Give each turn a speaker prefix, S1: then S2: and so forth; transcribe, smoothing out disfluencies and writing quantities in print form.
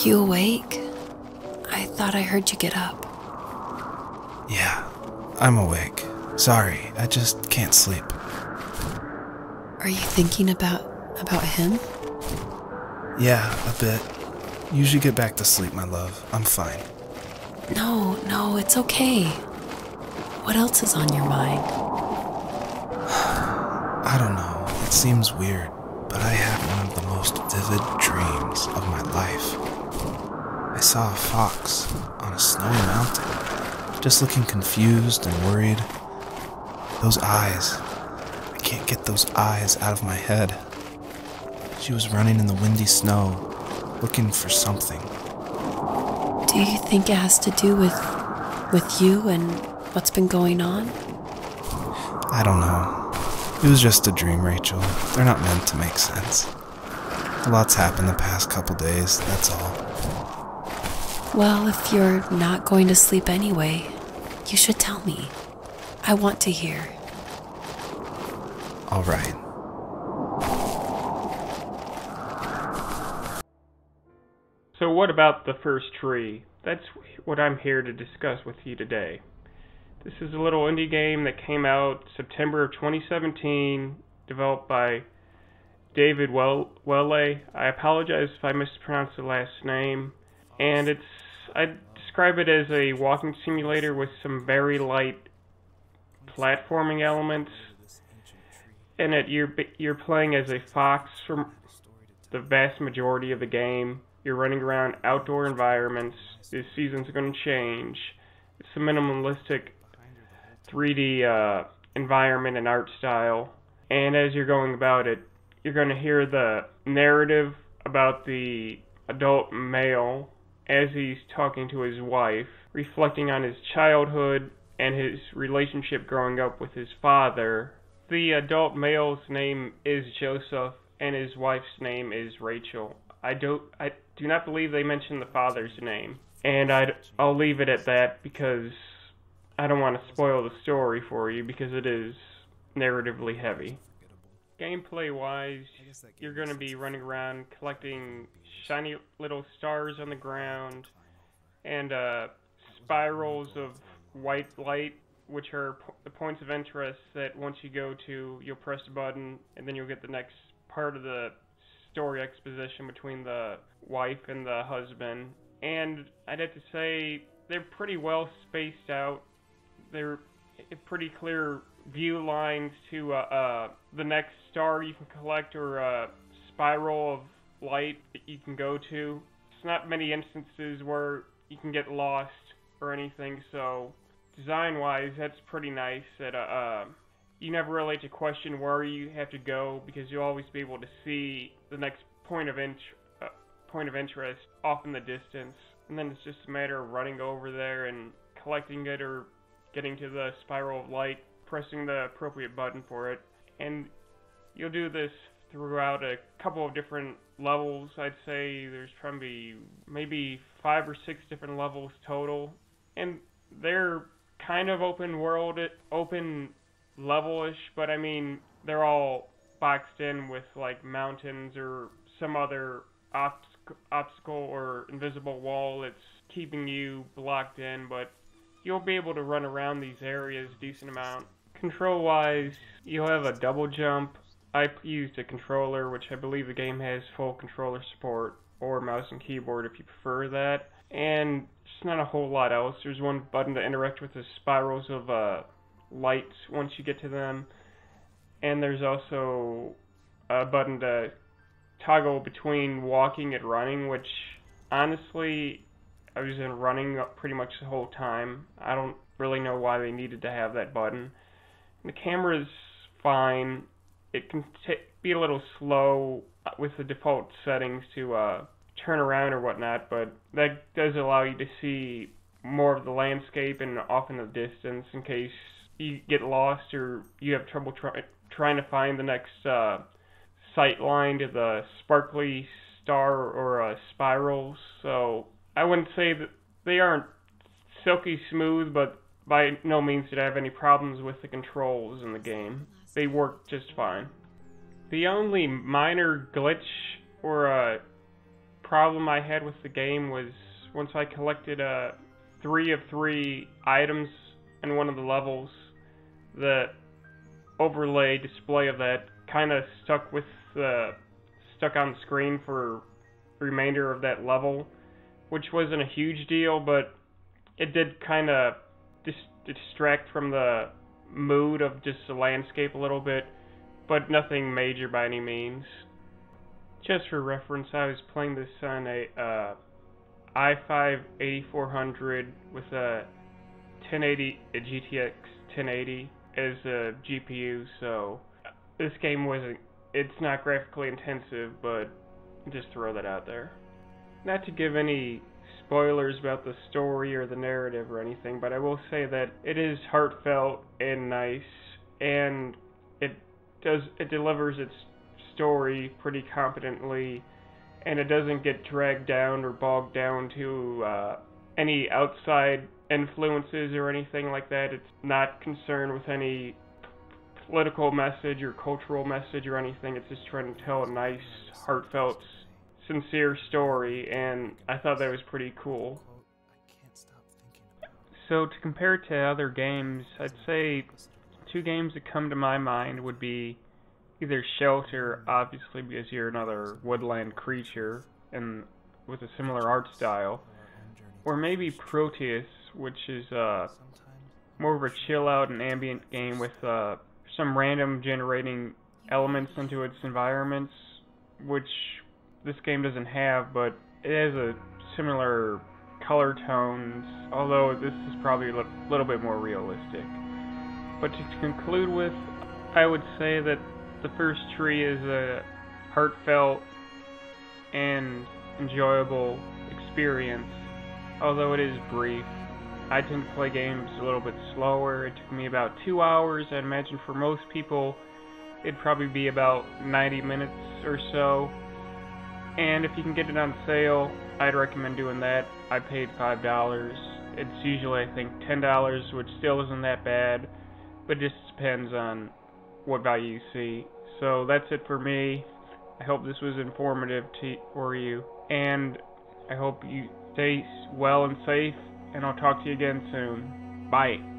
S1: you awake? I thought I heard you get up.
S2: Yeah, I'm awake. Sorry, I just can't sleep.
S1: Are you thinking about him?
S2: Yeah, a bit. Usually get back to sleep, my love. I'm fine.
S1: No, it's okay. What else is on your mind?
S2: I don't know. It seems weird, but I had one of the most vivid dreams of my life. I saw a fox on a snowy mountain, just looking confused and worried. Those eyes. I can't get those eyes out of my head. She was running in the windy snow, looking for something.
S1: Do you think it has to do with you and what's been going on?
S2: I don't know. It was just a dream, Rachel. They're not meant to make sense. A lot's happened the past couple days, that's all.
S1: Well, if you're not going to sleep anyway, you should tell me. I want to hear.
S2: All right.
S3: So what about the first tree? That's what I'm here to discuss with you today. This is a little indie game that came out September of 2017, developed by David Welle. I apologize if I mispronounced the last name. And I describe it as a walking simulator with some very light platforming elements. And you're playing as a fox for the vast majority of the game. You're running around outdoor environments. This season's going to change. It's a minimalistic 3D environment and art style. And as you're going about it, you're going to hear the narrative about the adult male as he's talking to his wife, reflecting on his childhood and his relationship growing up with his father. The adult male's name is Joseph, and his wife's name is Rachel. I do not believe they mentioned the father's name, and I'll leave it at that because I don't want to spoil the story for you because it is narratively heavy. Gameplay-wise, you're going to be running around collecting shiny little stars on the ground and spirals of white light, which are the points of interest that once you go to, you'll press a button and then you'll get the next part of the story exposition between the wife and the husband. And I'd have to say they're pretty well spaced out. They're pretty clear view lines to the next star you can collect or a spiral of light that you can go to. It's not many instances where you can get lost or anything, so design-wise, that's pretty nice. That you never really have to question where you have to go because you'll always be able to see the next point of interest off in the distance, and then it's just a matter of running over there and collecting it or getting to the spiral of light, pressing the appropriate button for it, and you'll do this throughout a couple of different levels. I'd say there's probably maybe 5 or 6 different levels total, and they're kind of open level-ish, but I mean, they're all boxed in with like mountains or some other obstacle or invisible wall that's keeping you blocked in, but you'll be able to run around these areas a decent amount. Control-wise, you'll have a double jump. I used a controller, which I believe the game has full controller support, or mouse and keyboard if you prefer that. And just not a whole lot else. There's one button to interact with the spirals of lights once you get to them. And there's also a button to toggle between walking and running, which honestly, I was in running pretty much the whole time. I don't really know why they needed to have that button. The camera's fine. It can be a little slow with the default settings to turn around or whatnot, but that does allow you to see more of the landscape and off in the distance in case you get lost or you have trouble trying to find the next sight line to the sparkly star or spirals. So I wouldn't say that they aren't silky smooth, but by no means did I have any problems with the controls in the game. They work just fine. The only minor glitch or problem I had with the game was once I collected 3 of 3 items in one of the levels, the overlay display of that kind of stuck on the screen for the remainder of that level, which wasn't a huge deal, but it did kind of distract from the mood of just the landscape a little bit, but nothing major by any means. Just for reference, I was playing this on a i5-8400 with a GTX 1080 as a GPU, so this game it's not graphically intensive, but just throw that out there. Not to give any spoilers about the story or the narrative or anything, but I will say that it is heartfelt and nice, and it delivers its story pretty competently, and it doesn't get dragged down or bogged down to any outside influences or anything like that. It's not concerned with any political message or cultural message or anything. It's just trying to tell a nice, heartfelt, sincere story, and I thought that was pretty cool. So to compare it to other games, I'd say 2 games that come to my mind would be either Shelter, obviously because you're another woodland creature and with a similar art style, or maybe Proteus, which is more of a chill out and ambient game with some random generating elements into its environments, which this game doesn't have, but it has a similar color tones, although this is probably a little bit more realistic. But to conclude with, I would say that the first tree is a heartfelt and enjoyable experience, although it is brief. I tend to play games a little bit slower. It took me about 2 hours. I imagine for most people it'd probably be about 90 minutes or so. And if you can get it on sale, I'd recommend doing that. I paid $5. It's usually, I think, $10, which still isn't that bad, but it just depends on what value you see. So that's it for me. I hope this was informative for you, and I hope you stay well and safe, and I'll talk to you again soon. Bye.